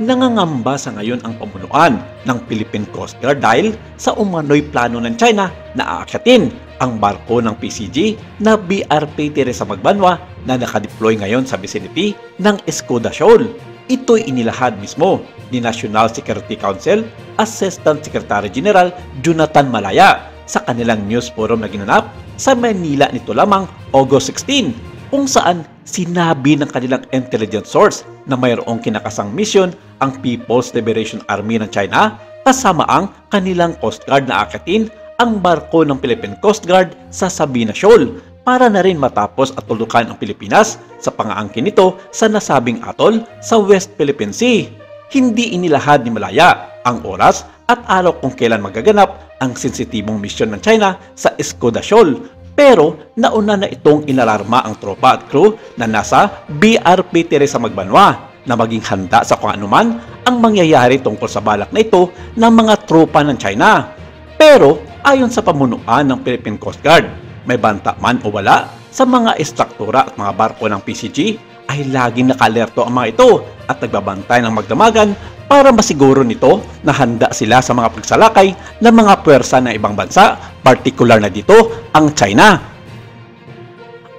Nangangamba sa ngayon ang pamunuan ng Philippine Coast Guard dahil sa umano'y plano ng China na aakyatin ang barko ng PCG na BRP Teresa Magbanwa na nakadeploy ngayon sa vicinity ng Escuda Shoal. Ito'y inilahad mismo ni National Security Council Assistant Secretary General Jonathan Malaya sa kanilang news forum na ginanap sa Manila nito lamang August 16, kung saan sinabi ng kanilang intelligence source na mayroong kinakasang misyon ang People's Liberation Army ng China kasama ang kanilang Coast Guard na aakyatin ang barko ng Philippine Coast Guard sa Sabina Shoal para na rin matapos at tulukan ang Pilipinas sa pangaangkin nito sa nasabing atol sa West Philippine Sea. Hindi inilahad ni Malaya ang oras at araw kung kailan magaganap ang sensitibong misyon ng China sa Escuda Shoal. Pero nauna na itong inalarma ang tropa at crew na nasa BRP Teresa Magbanwa na maging handa sa kung anuman ang mangyayari tungkol sa balak na ito ng mga tropa ng China. Pero ayon sa pamunuan ng Philippine Coast Guard, may banta man o wala sa mga estruktura at mga barko ng PCG ay laging nakalerto ang mga ito at nagbabantay ng magdamagan para masiguro nito na handa sila sa mga pagsalakay ng mga puwersa ng ibang bansa, partikular na dito ang China.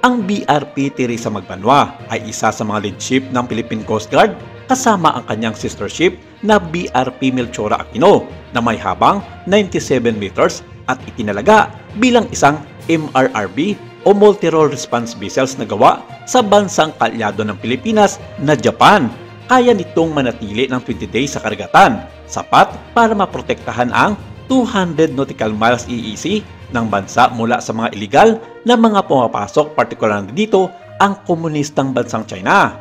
Ang BRP Teresa Magbanwa ay isa sa mga lead ship ng Philippine Coast Guard kasama ang kanyang sister ship na BRP Melchora Aquino na may habang 97 meters at itinalaga bilang isang MRRB o Multi-Role Response Vessels na gawa sa bansang kalyado ng Pilipinas na Japan. Kaya nitong manatili ng 20 days sa karagatan, sapat para maprotektahan ang 200 nautical miles EEZ ng bansa mula sa mga illegal na mga pumapasok, partikular na dito ang komunistang bansang China.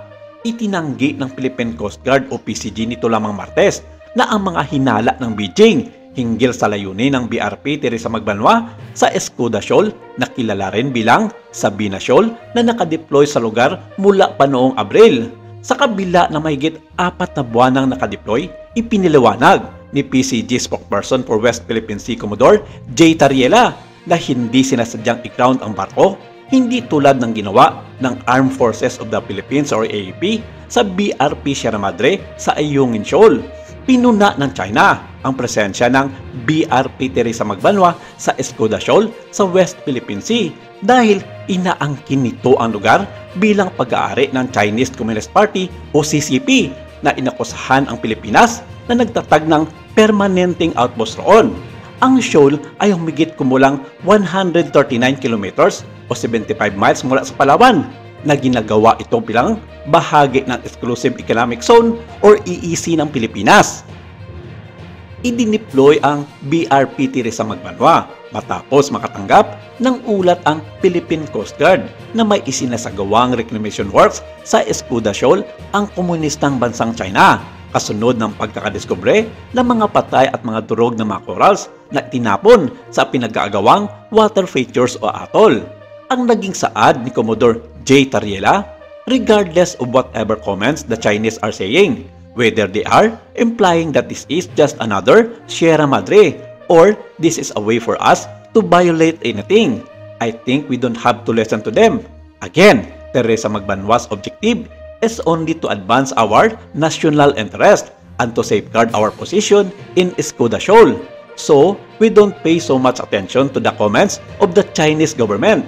Itinanggi ng Philippine Coast Guard o PCG nito lamang Martes na ang mga hinala ng Beijing hinggil sa layunin ng BRP Teresa Magbanwa sa Escuda Shoal na kilala rin bilang Sabina Shoal na nakadeploy sa lugar mula pa noong Abril. Sa kabila na mahigit 4 na buwan nang nakadeploy, ipiniliwanag ni PCG spokesperson for West Philippine Sea Commodore J. Tariela na hindi sinasadyang i-ground ang barko, hindi tulad ng ginawa ng Armed Forces of the Philippines or AAP sa BRP Sierra Madre sa Ayungin Shoal. Pinuna ng China ang presensya ng BRP Teresa Magbanwa sa Escuda Shoal sa West Philippine Sea dahil inaangkin nito ang lugar bilang pag-aari ng Chinese Communist Party o CCP na inakusahan ang Pilipinas na nagtatag ng permanenteng outpost roon. Ang shoal ay humigit kumulang 139 kilometers o 75 miles mula sa Palawan na ginagawa ito bilang bahagi ng Exclusive Economic Zone or EEZ ng Pilipinas. Idineploy ang BRP Teresa Magbanwa matapos makatanggap ng ulat ang Philippine Coast Guard na may isinasagawang reclamation works sa Escuda Shoal ang komunistang bansang China kasunod ng pagkakadiskubre ng mga patay at mga durog na mga corals na tinapon sa pinag-aagawang water features o atoll. Ang naging saad ni Commodore J. Tariela, regardless of whatever comments the Chinese are saying, whether they are implying that this is just another Sierra Madre or this is a way for us to violate anything, I think we don't have to listen to them. Again, Teresa Magbanwa's objective is only to advance our national interest and to safeguard our position in Escuda Shoal. So, we don't pay so much attention to the comments of the Chinese government.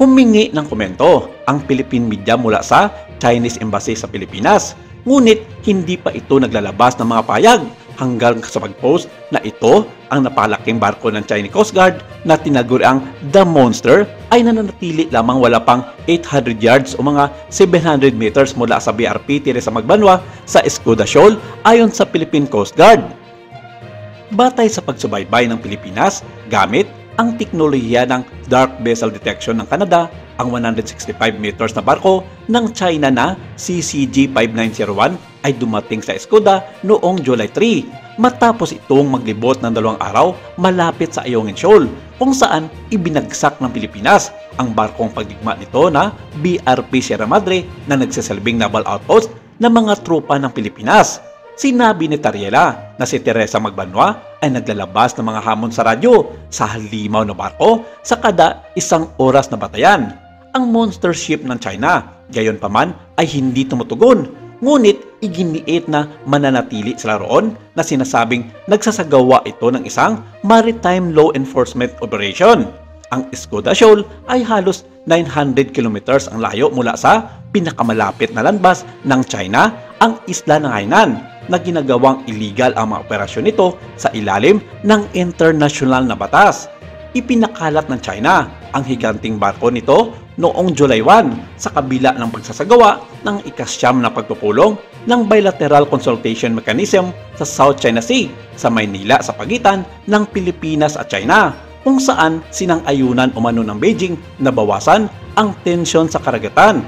Humingi ng komento ang Philippine media mula sa Chinese Embassy sa Pilipinas. Ngunit hindi pa ito naglalabas ng mga payag hanggang sa pag-post na ito ang napalaking barko ng Chinese Coast Guard na tinaguri ang The Monster ay nananatili lamang wala pang 800 yards o mga 700 meters mula sa BRP Teresa Magbanwa sa Escuda Shoal ayon sa Philippine Coast Guard. Batay sa pagsubaybay ng Pilipinas gamit ang teknolohiya ng Dark Vessel Detection ng Canada, ang 165 meters na barko ng China na CCG-5901 ay dumating sa Escuda noong July 3 matapos itong maglibot ng 2 araw malapit sa Ayungin Shoal kung saan ibinagsak ng Pilipinas ang barkong pagdigma nito na BRP Sierra Madre na nagsisilbing naval outpost ng mga tropa ng Pilipinas. Sinabi ni Tariela na si Teresa Magbanwa ay naglalabas ng mga hamon sa radyo sa halimaw na barko sa kada 1 oras na batayan. ang monster ship ng China. Gayunpaman ay hindi tumutugon. Ngunit iginiit na mananatili sila roon na sinasabing nagsasagawa ito ng isang maritime law enforcement operation. Ang Skoda Shoal ay halos 900 kilometers ang layo mula sa pinakamalapit na landbas ng China, ang isla ng Hainan, na ginagawang illegal ang mga operasyon nito sa ilalim ng international na batas. Ipinakalat ng China ang higanting barko nito noong July 1 sa kabila ng pagsasagawa ng ikasyam na pagpupulong ng bilateral consultation mechanism sa South China Sea sa Maynila sa pagitan ng Pilipinas at China, kung saan sinang-ayunan umano ng Beijing na bawasan ang tensyon sa karagatan.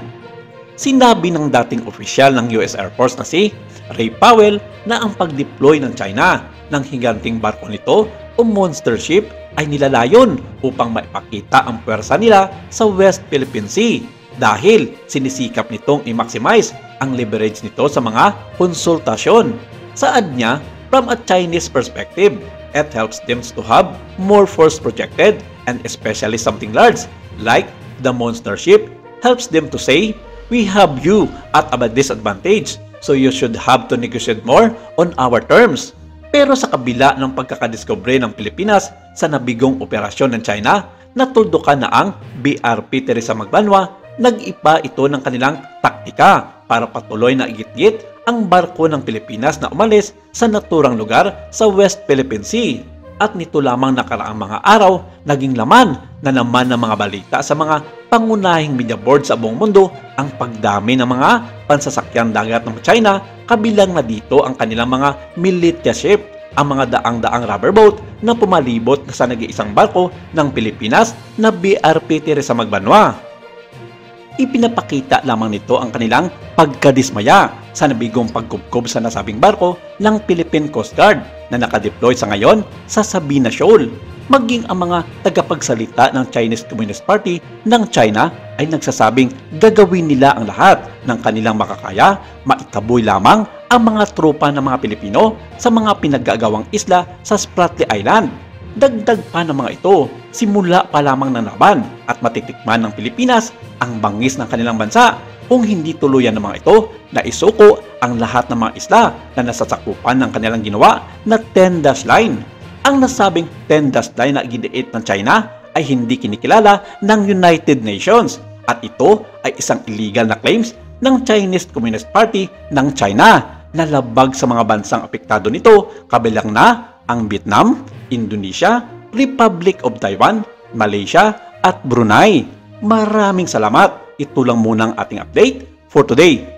Sinabi ng dating opisyal ng US Air Force na si Ray Powell na ang pag-deploy ng China ng higanting barko nito o monster ship ay nilalayon upang maipakita ang puwersa nila sa West Philippine Sea dahil sinisikap nitong i-maximize ang leverage nito sa mga konsultasyon. Saad niya, from a Chinese perspective, it helps them to have more force projected, and especially something large like the monster ship helps them to say, we have you at a disadvantage, so you should have to negotiate more on our terms. Pero sa kabila ng pagkakadiskubre ng Pilipinas sa nabigong operasyon ng China, natuldukan na ang BRP Teresa Magbanwa, nag-ipa ito ng kanilang taktika para patuloy na igit-git ang barko ng Pilipinas na umalis sa naturang lugar sa West Philippine Sea. At nito lamang nakaraang mga araw, naging laman na naman ng mga balita sa mga pangunahing media board sa buong mundo ang pagdami ng mga pansasakyan dagat ng China, kabilang na dito ang kanilang mga militia ship, ang mga daang-daang rubber boat na pumalibot sa nag-iisang barko ng Pilipinas na BRP Teresa Magbanwa. Ipinapakita lamang nito ang kanilang pagkadismaya sa nabigong pagkubkob sa nasabing barko ng Philippine Coast Guard na nakadeploy sa ngayon sa Sabina Shoal. Maging ang mga tagapagsalita ng Chinese Communist Party ng China ay nagsasabing gagawin nila ang lahat ng kanilang makakaya, maitaboy lamang ang mga tropa ng mga Pilipino sa mga pinag-aagawang isla sa Spratly Island. Dagdag pa ng mga ito, simula pa lamang ng laban at matitikman ng Pilipinas ang bangis ng kanilang bansa kung hindi tuluyan ng mga ito na isuko ang lahat ng mga isla na nasasakupan ng kanilang ginawa na 10-dash line. Ang nasabing 10-dash line na giniit ng China ay hindi kinikilala ng United Nations at ito ay isang illegal na claims ng Chinese Communist Party ng China na labag sa mga bansang apektado nito, kabilang na ang Vietnam, Indonesia, Republic of Taiwan, Malaysia at Brunei. Maraming salamat. Ito lang muna ang ating update for today.